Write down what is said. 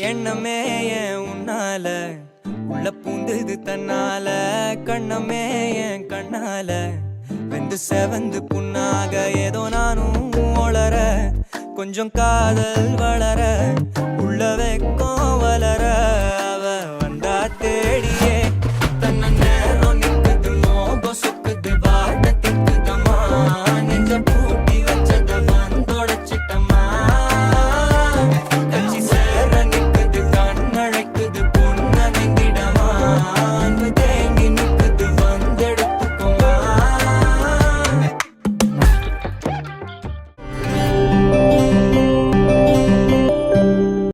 எண்ணமே ஏன் உன்னால உள்ள பூந்தது தன்னால கண்ணமே என் கண்ணால வெந்து செவந்து புண்ணாக ஏதோ நானும் ஒளர கொஞ்சம் காதல் வளர